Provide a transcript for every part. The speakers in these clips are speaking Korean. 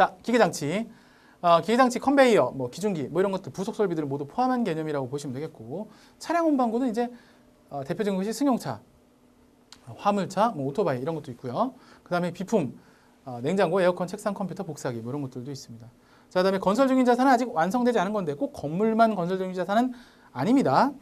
자, 기계장치. 기계장치 컨베이어, 뭐 기중기, 뭐 이런 것들 부속 설비들을 모두 포함한 개념이라고 보시면 되겠고, 차량 운반구는 이제 대표적인 것이 승용차, 화물차, 뭐 오토바이 이런 것도 있고요. 그다음에 비품, 냉장고, 에어컨, 책상, 컴퓨터, 복사기 뭐 이런 것들도 있습니다. 자, 그다음에 건설 중인 자산은 아직 완성되지 않은 건데 꼭 건물만 건설 중인 자산은 아닙니다.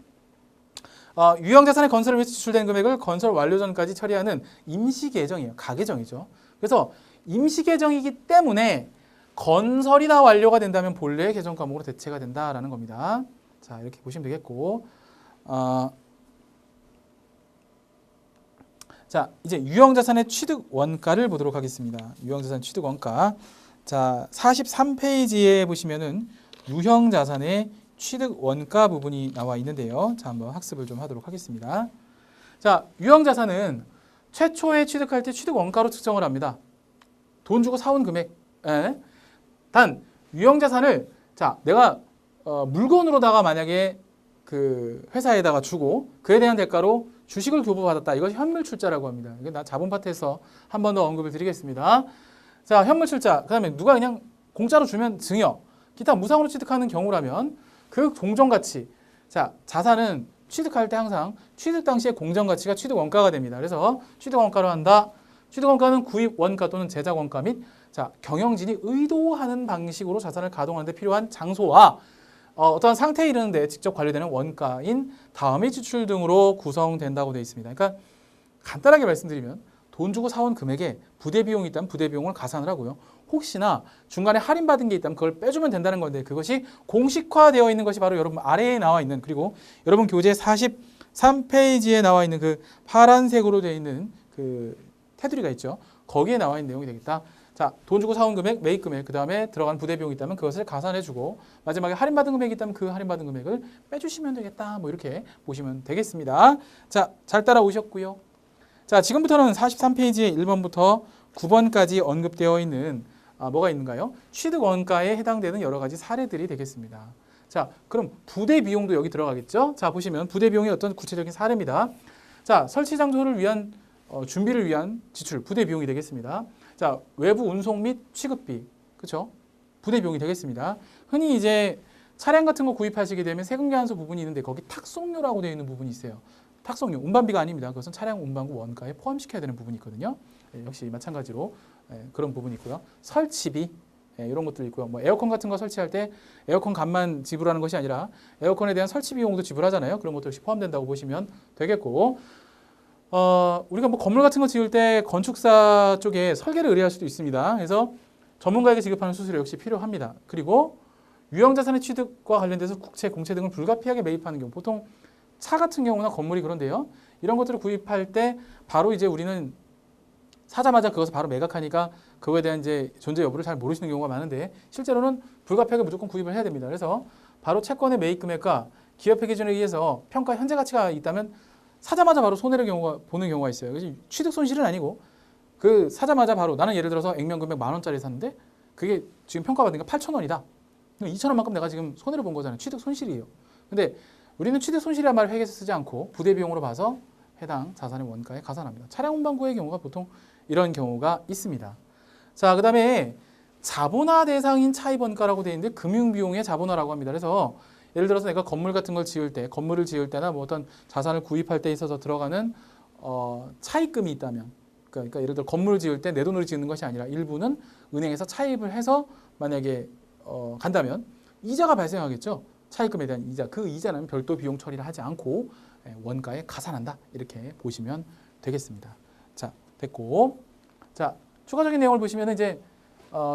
유형 자산의 건설을 위해 지출된 금액을 건설 완료 전까지 처리하는 임시 계정이에요. 가계정이죠. 그래서 임시 계정이기 때문에 건설이 다 완료가 된다면 본래의 계정 과목으로 대체가 된다라는 겁니다. 자, 이렇게 보시면 되겠고, 자, 이제 유형 자산의 취득 원가를 보도록 하겠습니다. 유형 자산 취득 원가. 자, 43페이지에 보시면은 유형 자산의 취득 원가 부분이 나와 있는데요. 자, 한번 학습을 좀 하도록 하겠습니다. 자, 유형 자산은 최초에 취득할 때 취득 원가로 측정을 합니다. 돈 주고 사온 금액. 예. 단 유형 자산을 자, 내가 물건으로다가 만약에 그 회사에다가 주고 그에 대한 대가로 주식을 교부받았다. 이것이 현물 출자라고 합니다. 이게 나 자본 파트에서 한 번 더 언급을 드리겠습니다. 자, 현물 출자. 그다음에 누가 그냥 공짜로 주면 증여. 기타 무상으로 취득하는 경우라면 그 공정가치. 자, 자산은 취득할 때 항상 취득 당시의 공정가치가 취득 원가가 됩니다. 그래서 취득 원가로 한다. 취득 원가는 구입 원가 또는 제작 원가 및 자, 경영진이 의도하는 방식으로 자산을 가동하는 데 필요한 장소와 어떠한 상태에 이르는데 직접 관리되는 원가인 다음의 지출 등으로 구성된다고 되어 있습니다. 그러니까 간단하게 말씀드리면 돈 주고 사온 금액에 부대 비용이 있다면 부대 비용을 가산을 하고요. 혹시나 중간에 할인받은 게 있다면 그걸 빼주면 된다는 건데 그것이 공식화되어 있는 것이 바로 여러분 아래에 나와 있는 그리고 여러분 교재 43페이지에 나와 있는 그 파란색으로 되어 있는 그 테두리가 있죠. 거기에 나와 있는 내용이 되겠다. 자, 돈 주고 사온 금액, 매입 금액, 그 다음에 들어간 부대 비용이 있다면 그것을 가산해주고 마지막에 할인받은 금액이 있다면 그 할인받은 금액을 빼주시면 되겠다. 뭐 이렇게 보시면 되겠습니다. 자, 잘 따라오셨고요. 자, 지금부터는 43페이지에 1번부터 9번까지 언급되어 있는 뭐가 있는가요? 취득 원가에 해당되는 여러 가지 사례들이 되겠습니다. 자, 그럼 부대 비용도 여기 들어가겠죠? 자, 보시면 부대 비용의 어떤 구체적인 사례입니다. 자, 설치 장소를 위한 준비를 위한 지출, 부대 비용이 되겠습니다. 자, 외부 운송 및 취급비, 그렇죠? 부대 비용이 되겠습니다. 흔히 이제 차량 같은 거 구입하시게 되면 세금 계산서 부분이 있는데 거기 탁송료라고 되어 있는 부분이 있어요. 탁송료, 운반비가 아닙니다. 그것은 차량 운반구 원가에 포함시켜야 되는 부분이 있거든요. 역시 마찬가지로 그런 부분이 있고요. 설치비, 이런 것들이 있고요. 뭐 에어컨 같은 거 설치할 때 에어컨 값만 지불하는 것이 아니라 에어컨에 대한 설치 비용도 지불하잖아요. 그런 것도 역시 포함된다고 보시면 되겠고, 우리가 뭐 건물 같은 거 지을 때 건축사 쪽에 설계를 의뢰할 수도 있습니다. 그래서 전문가에게 지급하는 수수료 역시 필요합니다. 그리고 유형 자산의 취득과 관련돼서 국채, 공채 등을 불가피하게 매입하는 경우, 보통 차 같은 경우나 건물이 그런데요. 이런 것들을 구입할 때 바로 이제 우리는 사자마자 그것을 바로 매각하니까 그거에 대한 이제 존재 여부를 잘 모르시는 경우가 많은데 실제로는 불가피하게 무조건 구입을 해야 됩니다. 그래서 바로 채권의 매입 금액과 기업회 기준에 의해서 평가 현재 가치가 있다면 사자마자 바로 손해를 보는 경우가 있어요. 그래서 취득 손실은 아니고 그 사자마자 바로 나는 예를 들어서 액면 금액 10,000원짜리 샀는데 그게 지금 평가받으니까 8,000원이다. 2,000원만큼 내가 지금 손해를 본 거잖아요. 취득 손실이에요. 근데 우리는 취득 손실이란 말을 회계에서 쓰지 않고 부대 비용으로 봐서 해당 자산의 원가에 가산합니다. 차량 운반구의 경우가 보통 이런 경우가 있습니다. 자, 그 다음에 자본화 대상인 차입 원가라고 되어 있는데 금융비용의 자본화라고 합니다. 그래서 예를 들어서 내가 건물 같은 걸 지을 때, 건물을 지을 때나 뭐 어떤 자산을 구입할 때 있어서 들어가는 차입금이 있다면, 그러니까 예를 들어 건물을 지을 때 내 돈으로 짓는 것이 아니라 일부는 은행에서 차입을 해서 만약에 간다면 이자가 발생하겠죠. 차입금에 대한 이자, 그 이자는 별도 비용 처리를 하지 않고 원가에 가산한다. 이렇게 보시면 되겠습니다. 자, 됐고, 자, 추가적인 내용을 보시면 이제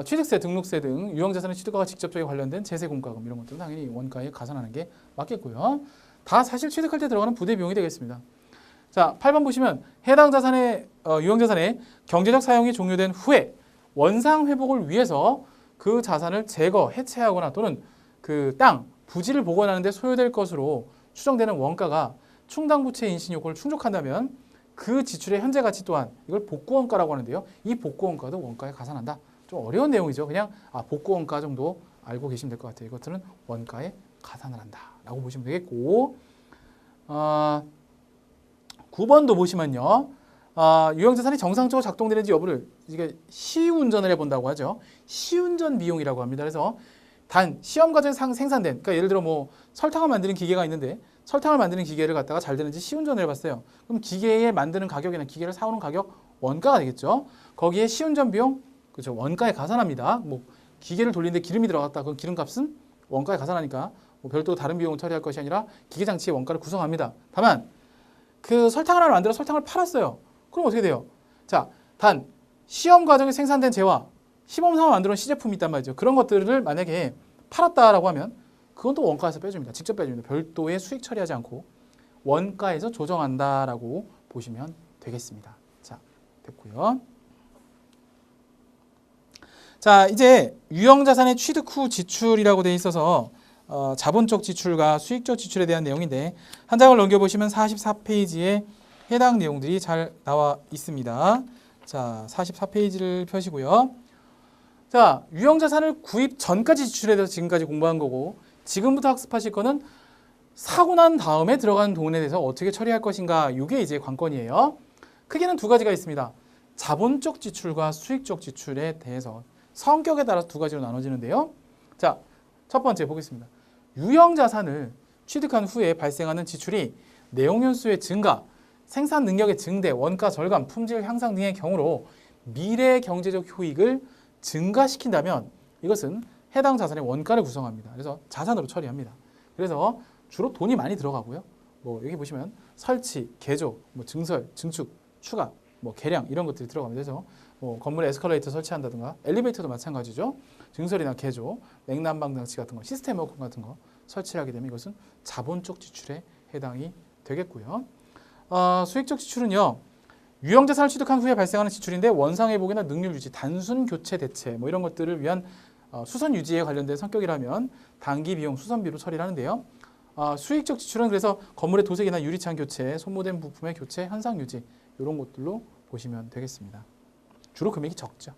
취득세, 등록세 등 유형자산의 취득과가 직접적인 관련된 제세 공과금 이런 것들은 당연히 원가에 가산하는 게 맞겠고요. 다 사실 취득할 때 들어가는 부대 비용이 되겠습니다. 자, 8번 보시면 해당 자산의 유형자산의 경제적 사용이 종료된 후에 원상 회복을 위해서 그 자산을 제거, 해체하거나 또는 그 땅, 부지를 복원하는 데 소요될 것으로 추정되는 원가가 충당부채 인신 요건을 충족한다면 그 지출의 현재 가치 또한 이걸 복구원가라고 하는데요. 이 복구원가도 원가에 가산한다. 좀 어려운 내용이죠. 그냥 복구원가 정도 알고 계시면 될 것 같아요. 이것들은 원가에 가산을 한다라고 보시면 되겠고, 9번도 보시면요. 유형자산이 정상적으로 작동되는지 여부를 이게 시운전을 해본다고 하죠. 시운전 비용이라고 합니다. 그래서 단 시험 과정에 생산된, 그러니까 예를 들어 뭐 설탕을 만드는 기계가 있는데 설탕을 만드는 기계를 갖다가 잘 되는지 시운전을 해봤어요. 그럼 기계에 만드는 가격이나 기계를 사오는 가격 원가가 되겠죠. 거기에 시운전 비용, 그렇죠, 원가에 가산합니다. 뭐 기계를 돌리는데 기름이 들어갔다, 그럼 기름값은 원가에 가산하니까 뭐 별도 다른 비용을 처리할 것이 아니라 기계 장치의 원가를 구성합니다. 다만 그 설탕을 하나 만들어 설탕을 팔았어요. 그럼 어떻게 돼요? 자, 단 시험 과정에 생산된 재화, 시범상을 만들어 시제품이 있단 말이죠. 그런 것들을 만약에 팔았다라고 하면 그건 또 원가에서 빼줍니다. 직접 빼줍니다. 별도의 수익 처리하지 않고 원가에서 조정한다라고 보시면 되겠습니다. 자, 됐고요. 자, 이제 유형자산의 취득 후 지출이라고 되어 있어서 자본적 지출과 수익적 지출에 대한 내용인데 한 장을 넘겨보시면 44페이지에 해당 내용들이 잘 나와 있습니다. 자, 44페이지를 펴시고요. 자, 유형자산을 구입 전까지 지출에 대해서 지금까지 공부한 거고 지금부터 학습하실 거는 사고 난 다음에 들어가는 돈에 대해서 어떻게 처리할 것인가, 이게 이제 관건이에요. 크게는 두 가지가 있습니다. 자본적 지출과 수익적 지출에 대해서 성격에 따라서 두 가지로 나눠지는데요. 자, 첫 번째 보겠습니다. 유형자산을 취득한 후에 발생하는 지출이 내용연수의 증가, 생산 능력의 증대, 원가 절감, 품질 향상 등의 경우로 미래 경제적 효익을 증가시킨다면 이것은 해당 자산의 원가를 구성합니다. 그래서 자산으로 처리합니다. 그래서 주로 돈이 많이 들어가고요. 뭐 여기 보시면 설치, 개조, 뭐 증설, 증축, 추가, 뭐 개량 이런 것들이 들어갑니다. 그래서 뭐 건물에 에스컬레이터 설치한다든가 엘리베이터도 마찬가지죠. 증설이나 개조, 냉난방 장치 같은 거, 시스템 에어컨 같은 거 설치를 하게 되면 이것은 자본적 지출에 해당이 되겠고요. 수익적 지출은요. 유형자산을 취득한 후에 발생하는 지출인데 원상회복이나 능률 유지, 단순 교체 대체 뭐 이런 것들을 위한 수선 유지에 관련된 성격이라면 단기 비용 수선비로 처리를 하는데요. 수익적 지출은 그래서 건물의 도색이나 유리창 교체, 소모된 부품의 교체, 현상 유지 이런 것들로 보시면 되겠습니다. 주로 금액이 적죠.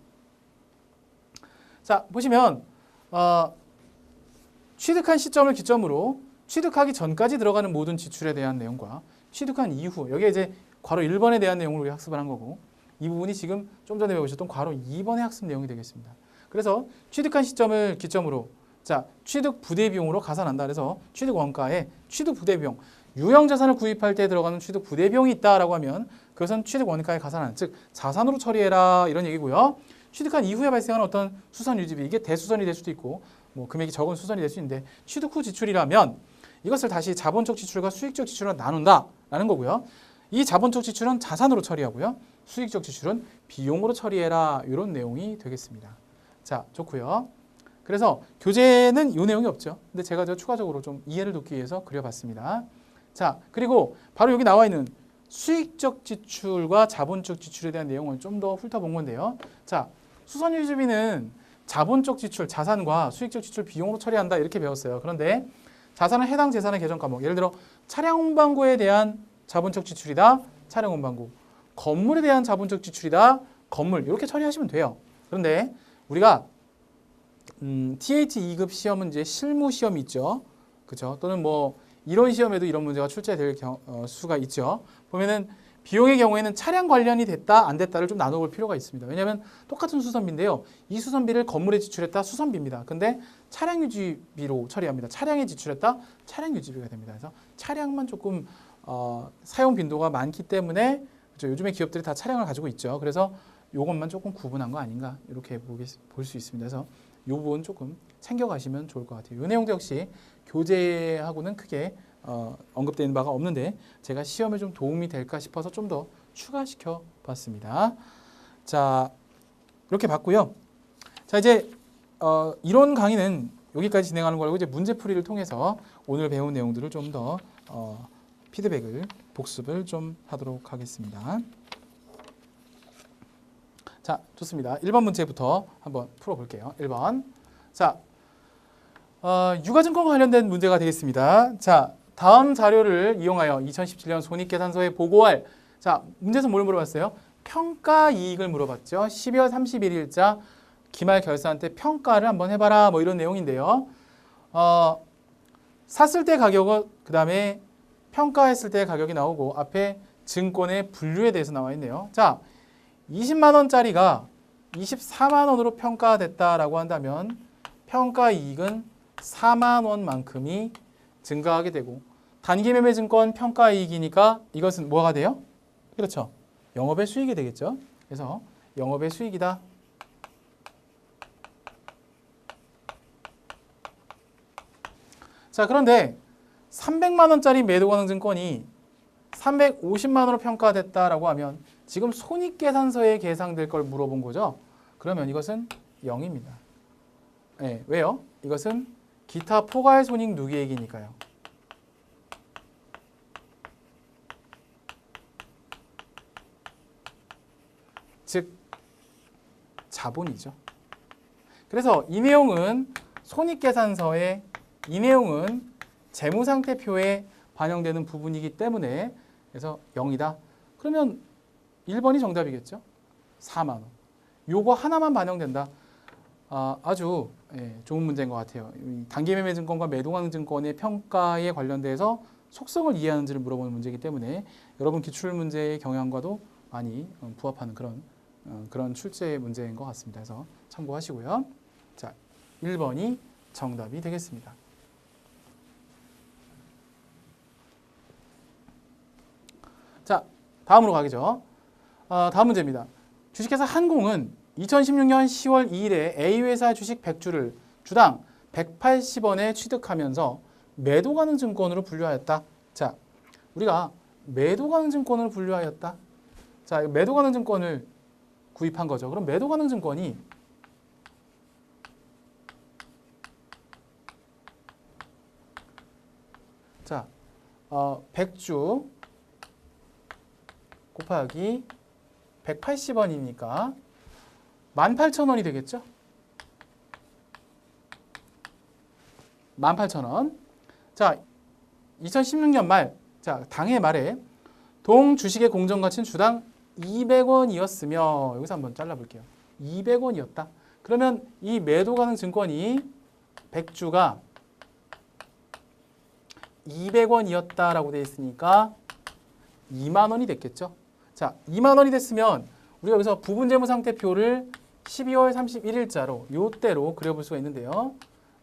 자, 보시면 취득한 시점을 기점으로 취득하기 전까지 들어가는 모든 지출에 대한 내용과 취득한 이후, 여기에 이제 괄호 1번에 대한 내용을 우리 학습을 한 거고 이 부분이 지금 좀 전에 배우셨던 괄호 2번의 학습 내용이 되겠습니다. 그래서 취득한 시점을 기점으로 자, 취득 부대 비용으로 가산한다. 그래서 취득 원가에 취득 부대 비용, 유형 자산을 구입할 때 들어가는 취득 부대 비용이 있다라고 하면 그것은 취득 원가에 가산하는, 즉 자산으로 처리해라 이런 얘기고요. 취득한 이후에 발생하는 어떤 수선 유지비, 이게 대수선이 될 수도 있고 뭐 금액이 적은 수선이 될 수 있는데 취득 후 지출이라면 이것을 다시 자본적 지출과 수익적 지출로 나눈다라는 거고요. 이 자본적 지출은 자산으로 처리하고요. 수익적 지출은 비용으로 처리해라 이런 내용이 되겠습니다. 자, 좋고요. 그래서 교재는 이 내용이 없죠. 근데 제가 추가적으로 좀 이해를 돕기 위해서 그려봤습니다. 자, 그리고 바로 여기 나와 있는 수익적 지출과 자본적 지출에 대한 내용을 좀 더 훑어본 건데요. 자, 수선유지비는 자본적 지출, 자산과 수익적 지출 비용으로 처리한다 이렇게 배웠어요. 그런데 자산은 해당 재산의 계정 과목, 예를 들어 차량 운반고에 대한 자본적 지출이다, 차량 운반고, 건물에 대한 자본적 지출이다, 건물 이렇게 처리하시면 돼요. 그런데 우리가 TH 2급 시험은 이제 실무 시험이 있죠. 그렇죠? 또는 뭐 이런 시험에도 이런 문제가 출제될 수가 있죠. 보면은 비용의 경우에는 차량 관련이 됐다 안 됐다를 좀 나눠볼 필요가 있습니다. 왜냐하면 똑같은 수선비인데요. 이 수선비를 건물에 지출했다 수선비입니다. 근데 차량 유지비로 처리합니다. 차량에 지출했다 차량 유지비가 됩니다. 그래서 차량만 조금 사용 빈도가 많기 때문에 그렇죠? 요즘에 기업들이 다 차량을 가지고 있죠. 그래서 이것만 조금 구분한 거 아닌가 이렇게 볼 수 있습니다. 그래서 이 부분 조금 챙겨가시면 좋을 것 같아요. 이 내용도 역시 교재하고는 크게 언급되는 바가 없는데 제가 시험에 좀 도움이 될까 싶어서 좀 더 추가시켜 봤습니다. 자, 이렇게 봤고요. 자, 이제 이론 강의는 여기까지 진행하는 거고 이제 문제풀이를 통해서 오늘 배운 내용들을 좀 더 피드백을 복습을 좀 하도록 하겠습니다. 자, 좋습니다. 1번 문제부터 한번 풀어볼게요. 1번. 자, 유가증권과 관련된 문제가 되겠습니다. 자, 다음 자료를 이용하여 2017년 손익계산서에 보고할, 자, 문제에서 뭘 물어봤어요? 평가 이익을 물어봤죠. 12월 31일자 기말 결산 때 평가를 한번 해봐라 뭐 이런 내용인데요. 샀을 때 가격은 그 다음에 평가했을 때 가격이 나오고 앞에 증권의 분류에 대해서 나와 있네요. 자, 20만 원짜리가 24만 원으로 평가됐다라고 한다면 평가 이익은 4만 원만큼이 증가하게 되고 단기 매매 증권 평가 이익이니까 이것은 뭐가 돼요? 그렇죠. 영업의 수익이 되겠죠. 그래서 영업의 수익이다. 자, 그런데 300만 원짜리 매도 가능 증권이 350만 원으로 평가됐다라고 하면 지금 손익계산서에 계상될 걸 물어본 거죠. 그러면 이것은 0입니다. 네, 왜요? 이것은 기타 포괄 손익 누계액이니까요. 즉 자본이죠. 그래서 이 내용은 손익계산서에 이 내용은 재무상태표에 반영되는 부분이기 때문에 그래서 0이다. 그러면 1번이 정답이겠죠. 4만 원. 요거 하나만 반영된다. 아주 좋은 문제인 것 같아요. 단기매매증권과 매도가능증권의 평가에 관련돼서 속성을 이해하는지를 물어보는 문제이기 때문에 여러분 기출문제의 경향과도 많이 부합하는 그런 출제 문제인 것 같습니다. 그래서 참고하시고요. 자, 1번이 정답이 되겠습니다. 자, 다음으로 가겠죠. 다음 문제입니다. 주식회사 한공은 2016년 10월 2일에 A회사 주식 100주를 주당 180원에 취득하면서 매도 가능 증권으로 분류하였다. 자, 우리가 매도 가능 증권으로 분류하였다. 자, 매도 가능 증권을 구입한 거죠. 그럼 매도 가능 증권이 자, 100주 곱하기 180원이니까 18,000원이 되겠죠? 18,000원. 자, 2016년 말, 자, 당해 말에 동 주식의 공정가치는 주당 200원이었으며 여기서 한번 잘라볼게요. 200원이었다. 그러면 이 매도 가능 증권이 100주가 200원이었다라고 되어 있으니까 2만 원이 됐겠죠. 자, 2만 원이 됐으면 우리가 여기서 부분재무상태표를 12월 31일자로 요때로 그려볼 수가 있는데요.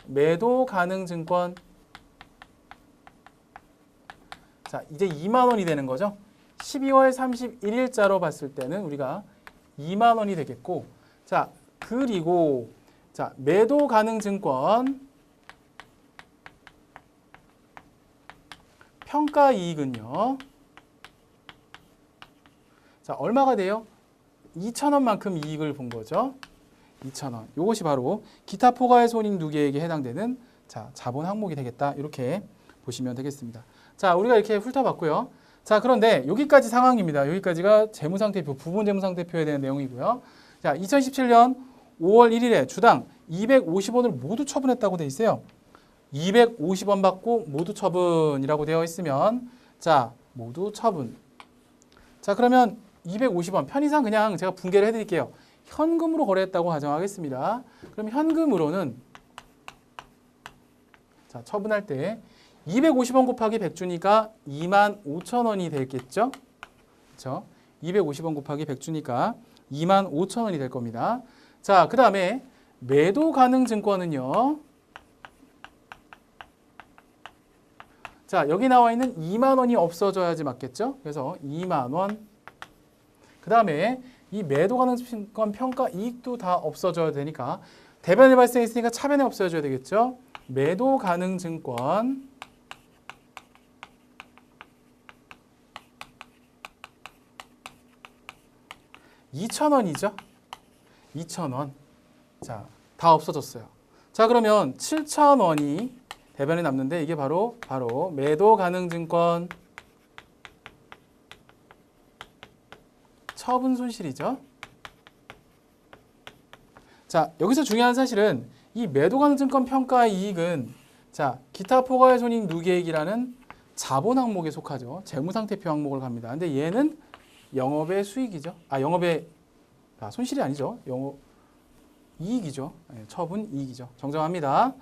매도 가능 증권 자, 이제 2만 원이 되는 거죠. 12월 31일자로 봤을 때는 우리가 2만 원이 되겠고 자, 그리고 자, 매도 가능 증권 평가 이익은요. 자, 얼마가 돼요? 2,000원만큼 이익을 본 거죠. 2,000원. 이것이 바로 기타 포괄 손익 누계액에 해당되는 자, 자본 항목이 되겠다. 이렇게 보시면 되겠습니다. 자, 우리가 이렇게 훑어봤고요. 자, 그런데 여기까지 상황입니다. 여기까지가 재무상태표, 부분재무상태표에 대한 내용이고요. 자, 2017년 5월 1일에 주당 250원을 모두 처분했다고 되어 있어요. 250원 받고 모두 처분이라고 되어 있으면 자, 모두 처분. 자, 그러면 250원 편의상 그냥 제가 분개를 해드릴게요. 현금으로 거래했다고 가정하겠습니다. 그럼 현금으로는 자, 처분할 때 250원 곱하기 100주니까 25,000원이 되겠죠? 그렇죠? 250원 곱하기 100주니까 25,000원이 될 겁니다. 자, 그 다음에 매도 가능 증권은요. 자, 여기 나와 있는 2만 원이 없어져야지 맞겠죠? 그래서 2만 원. 그 다음에 이 매도 가능 증권 평가 이익도 다 없어져야 되니까 대변이 발생했으니까 차변에 없어져야 되겠죠? 매도 가능 증권 (2,000원이죠) 2,000원. 자, 다 없어졌어요. 자, 그러면 7,000원이 대변에 남는데 이게 바로 매도 가능 증권 처분 손실이죠. 자, 여기서 중요한 사실은 이 매도 가능 증권 평가 이익은 자, 기타 포괄 손익 누계액이라는 자본 항목에 속하죠. 재무상태표 항목을 갑니다. 근데 얘는 영업의 수익이죠. 영업의 손실이 아니죠. 영업 이익이죠. 네, 처분 이익이죠. 정정합니다.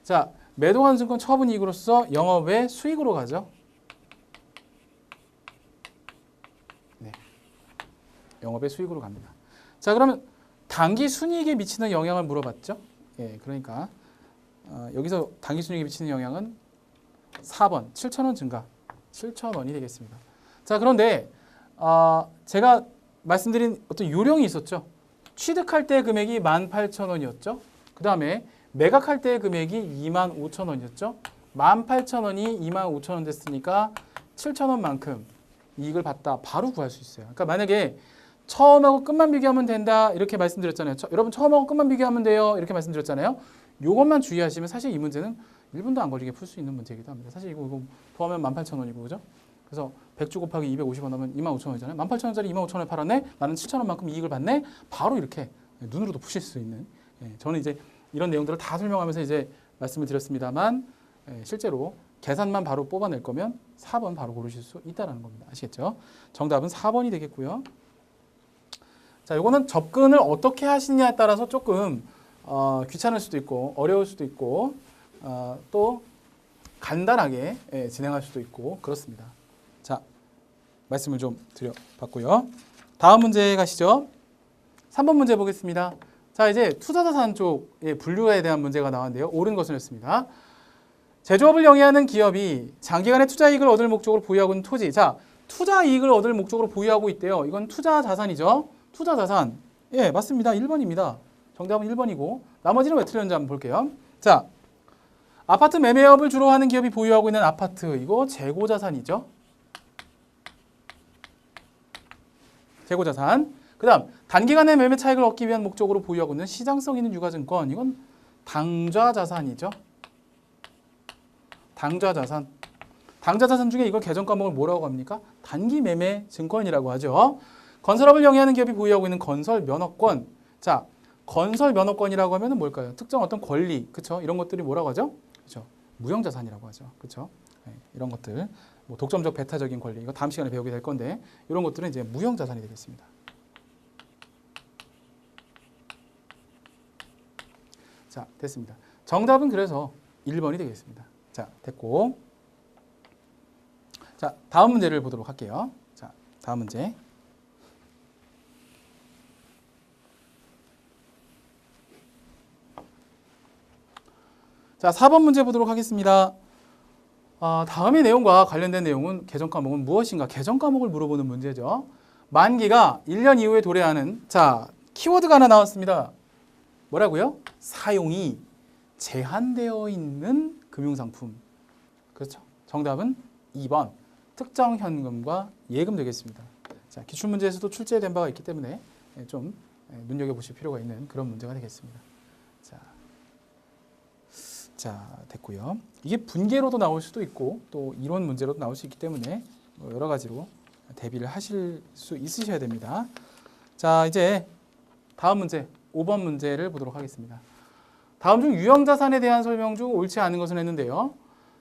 자, 매도 가능 증권 처분 이익으로서 영업의 수익으로 가죠. 영업의 수익으로 갑니다. 자, 그러면 당기 순이익에 미치는 영향을 물어봤죠? 예, 그러니까 여기서 당기 순이익에 미치는 영향은 4번 7,000원 증가 7,000원이 되겠습니다. 자, 그런데 제가 말씀드린 어떤 요령이 있었죠. 취득할 때 금액이 18,000원이었죠. 그 다음에 매각할 때 금액이 25,000원이었죠. 18,000원이 25,000원 됐으니까 7,000원만큼 이익을 받다 바로 구할 수 있어요. 그러니까 만약에 처음하고 끝만 비교하면 된다 이렇게 말씀드렸잖아요. 여러분 처음하고 끝만 비교하면 돼요 이렇게 말씀드렸잖아요. 이것만 주의하시면 사실 이 문제는 1분도 안 걸리게 풀 수 있는 문제이기도 합니다. 사실 이거 더하면 18,000원이고 그죠? 그래서 100주 곱하기 250원 하면 25,000원이잖아요. 18,000원짜리 25,000원에 팔았네. 나는 7,000원만큼 이익을 받네. 바로 이렇게 눈으로도 푸실 수 있는. 저는 이제 이런 내용들을 다 설명하면서 이제 말씀을 드렸습니다만 실제로 계산만 바로 뽑아낼 거면 4번 바로 고르실 수 있다는 겁니다. 아시겠죠? 정답은 4번이 되겠고요. 자, 이거는 접근을 어떻게 하시냐에 따라서 조금 귀찮을 수도 있고 어려울 수도 있고 또 간단하게 진행할 수도 있고 그렇습니다. 자, 말씀을 좀 드려봤고요. 다음 문제 가시죠. 3번 문제 보겠습니다. 자, 이제 투자자산 쪽의 분류에 대한 문제가 나왔는데요. 옳은 것을 했습니다. 제조업을 영위하는 기업이 장기간의 투자 이익을 얻을 목적으로 보유하고 있는 토지. 자, 투자 이익을 얻을 목적으로 보유하고 있대요. 이건 투자 자산이죠. 투자 자산. 예, 맞습니다. 1번입니다. 정답은 1번이고 나머지는 왜 틀렸는지 한번 볼게요. 자, 아파트 매매업을 주로 하는 기업이 보유하고 있는 아파트. 이거 재고 자산이죠. 재고 자산. 그다음 단기간의 매매 차익을 얻기 위한 목적으로 보유하고 있는 시장성 있는 유가증권. 이건 당좌 자산이죠. 당좌 자산. 당좌 자산 중에 이걸 계정 과목을 뭐라고 합니까? 단기 매매 증권이라고 하죠. 건설업을 영위하는 기업이 보유하고 있는 건설 면허권. 자, 건설 면허권이라고 하면은 뭘까요? 특정 어떤 권리, 그렇죠? 이런 것들이 뭐라고 하죠? 그렇죠? 무형 자산이라고 하죠. 그렇죠? 이런 것들, 뭐 독점적 배타적인 권리, 이거 다음 시간에 배우게 될 건데 이런 것들은 이제 무형 자산이 되겠습니다. 자, 됐습니다. 정답은 그래서 1번이 되겠습니다. 자, 됐고. 자, 다음 문제를 보도록 할게요. 자, 다음 문제. 자, 4번 문제 보도록 하겠습니다. 다음의 내용과 관련된 내용은 개정 과목은 무엇인가? 개정 과목을 물어보는 문제죠. 만기가 1년 이후에 도래하는 자, 키워드가 하나 나왔습니다. 뭐라고요? 사용이 제한되어 있는 금융상품. 그렇죠? 정답은 2번 특정 현금과 예금 되겠습니다. 자, 기출문제에서도 출제된 바가 있기 때문에 좀 눈여겨보실 필요가 있는 그런 문제가 되겠습니다. 자, 됐고요. 이게 분계로도 나올 수도 있고 또 이론 문제로도 나올 수 있기 때문에 여러 가지로 대비를 하실 수 있으셔야 됩니다. 자, 이제 다음 문제 5번 문제를 보도록 하겠습니다. 다음 중 유형자산에 대한 설명 중 옳지 않은 것은 했는데요.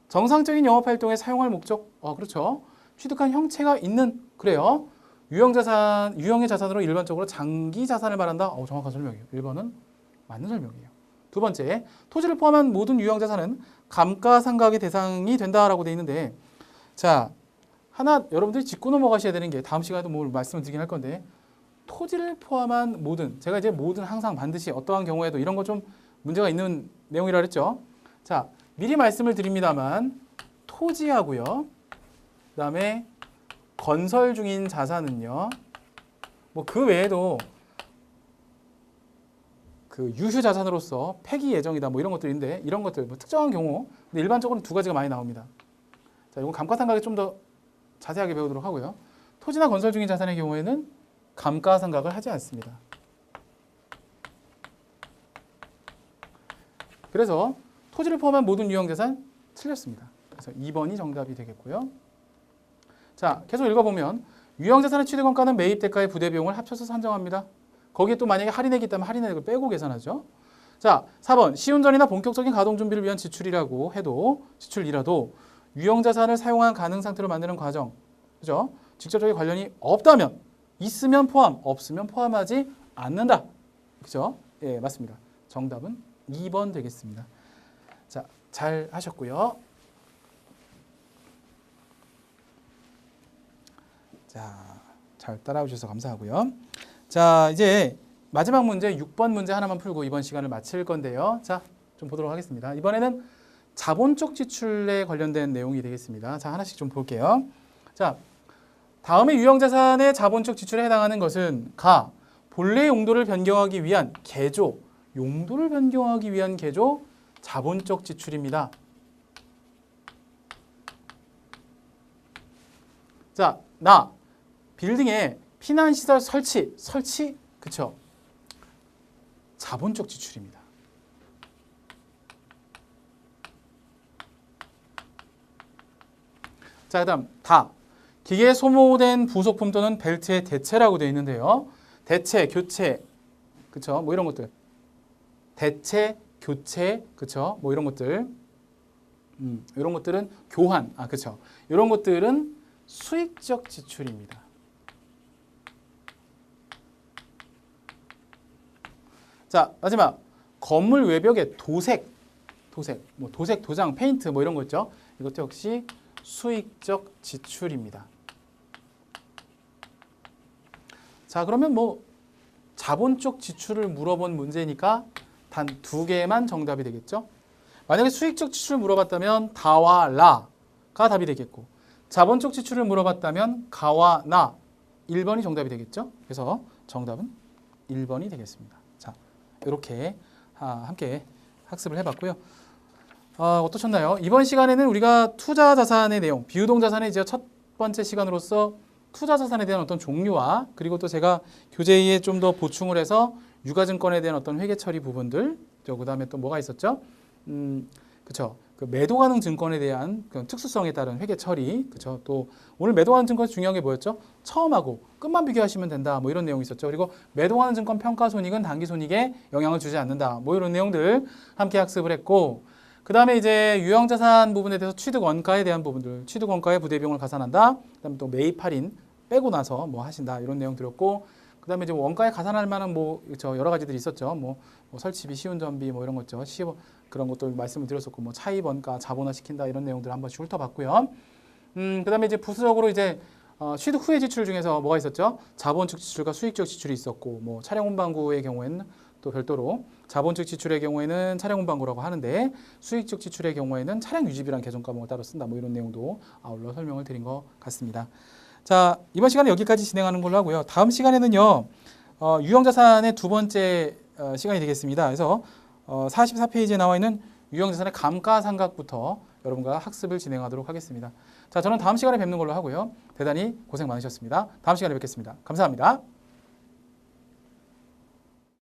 정상적인 영업활동에 사용할 목적, 그렇죠. 취득한 형체가 있는, 그래요. 유형의 자산으로 일반적으로 장기자산을 말한다. 정확한 설명이에요. 1번은 맞는 설명이에요. 두 번째, 토지를 포함한 모든 유형자산은 감가상각의 대상이 된다라고 돼 있는데, 자, 하나 여러분들이 짚고 넘어가셔야 되는 게 다음 시간에도 뭘 말씀을 드리긴 할 건데, 토지를 포함한 모든, 제가 이제 모든 항상 반드시 어떠한 경우에도 이런 거 좀 문제가 있는 내용이라 그랬죠. 자, 미리 말씀을 드립니다만 토지하고요, 그다음에 건설 중인 자산은요, 뭐 그 외에도 그 유휴 자산으로서 폐기 예정이다 뭐 이런 것들인데 이런 것들 뭐 특정한 경우 근데 일반적으로는 두 가지가 많이 나옵니다. 자, 이건 감가상각에 좀 더 자세하게 배우도록 하고요. 토지나 건설 중인 자산의 경우에는 감가상각을 하지 않습니다. 그래서 토지를 포함한 모든 유형자산 틀렸습니다. 그래서 2번이 정답이 되겠고요. 자, 계속 읽어보면 유형자산의 취득원가는 매입대가의 부대비용을 합쳐서 산정합니다. 거기에 또 만약에 할인액이 있다면 할인액을 빼고 계산하죠. 자, 4번 시운전이나 본격적인 가동 준비를 위한 지출이라고 해도 지출이라도 유형자산을 사용한 가능 상태로 만드는 과정, 그죠? 직접적인 관련이 없다면 있으면 포함, 없으면 포함하지 않는다. 그죠? 예, 맞습니다. 정답은 2번 되겠습니다. 자, 잘 하셨고요. 자, 잘 따라와 주셔서 감사하고요. 자, 이제 마지막 문제 6번 문제 하나만 풀고 이번 시간을 마칠 건데요. 자, 좀 보도록 하겠습니다. 이번에는 자본적 지출에 관련된 내용이 되겠습니다. 자, 하나씩 좀 볼게요. 자, 다음의 유형자산의 자본적 지출에 해당하는 것은 가, 본래 용도를 변경하기 위한 개조, 용도를 변경하기 위한 개조, 자본적 지출입니다. 자, 나, 빌딩에 피난시설 설치, 그쵸? 자본적 지출입니다. 자, 그 다음 다, 기계에 소모된 부속품 또는 벨트의 대체라고 되어 있는데요. 대체, 교체, 그쵸? 뭐 이런 것들. 대체, 교체, 그쵸? 뭐 이런 것들. 이런 것들은 교환, 그쵸? 이런 것들은 수익적 지출입니다. 자, 마지막 건물 외벽에 도색, 뭐 도색, 도장, 페인트 뭐 이런 거 있죠? 이것도 역시 수익적 지출입니다. 자, 그러면 뭐 자본적 지출을 물어본 문제니까 단 2개만 정답이 되겠죠? 만약에 수익적 지출을 물어봤다면 다와 라가 답이 되겠고, 자본적 지출을 물어봤다면 가와 나 1번이 정답이 되겠죠? 그래서 정답은 1번이 되겠습니다. 자, 이렇게 함께 학습을 해봤고요. 어떠셨나요? 이번 시간에는 우리가 투자 자산의 내용, 비유동 자산의 이제 첫 번째 시간으로서 투자 자산에 대한 어떤 종류와, 그리고 또 제가 교재에 좀 더 보충을 해서 유가증권에 대한 어떤 회계 처리 부분들, 그 다음에 또 뭐가 있었죠? 그쵸. 그 매도 가능 증권에 대한 그 특수성에 따른 회계 처리, 그쵸. 또 오늘 매도 가능 증권 중요한 게 뭐였죠? 처음하고 끝만 비교하시면 된다. 뭐 이런 내용이 있었죠. 그리고 매도 가능 증권 평가 손익은 단기 손익에 영향을 주지 않는다. 뭐 이런 내용들 함께 학습을 했고, 그 다음에 이제 유형자산 부분에 대해서 취득 원가에 대한 부분들, 취득 원가에 부대비용을 가산한다. 그다음에 또 매입 할인 빼고 나서 뭐 하신다. 이런 내용 들었고, 그 다음에 이제 원가에 가산할 만한 뭐 여러 가지들이 있었죠. 뭐 설치비, 시운전비 뭐 이런 것죠. 그런 것도 말씀을 드렸었고, 뭐 차입 원가 자본화 시킨다 이런 내용들 한 번씩 훑어봤고요. 그 다음에 이제 부수적으로 이제 취득 후의 지출 중에서 뭐가 있었죠? 자본적 지출과 수익적 지출이 있었고, 뭐 차량 운반구의 경우에는 또 별도로 자본적 지출의 경우에는 차량 운반구라고 하는데, 수익적 지출의 경우에는 차량 유지비란 계정 과목을 따로 쓴다. 뭐 이런 내용도 아울러 설명을 드린 것 같습니다. 자, 이번 시간에 여기까지 진행하는 걸로 하고요. 다음 시간에는요, 유형자산의 두 번째 시간이 되겠습니다. 그래서 44페이지에 나와 있는 유형자산의 감가상각부터 여러분과 학습을 진행하도록 하겠습니다. 자, 저는 다음 시간에 뵙는 걸로 하고요. 대단히 고생 많으셨습니다. 다음 시간에 뵙겠습니다. 감사합니다.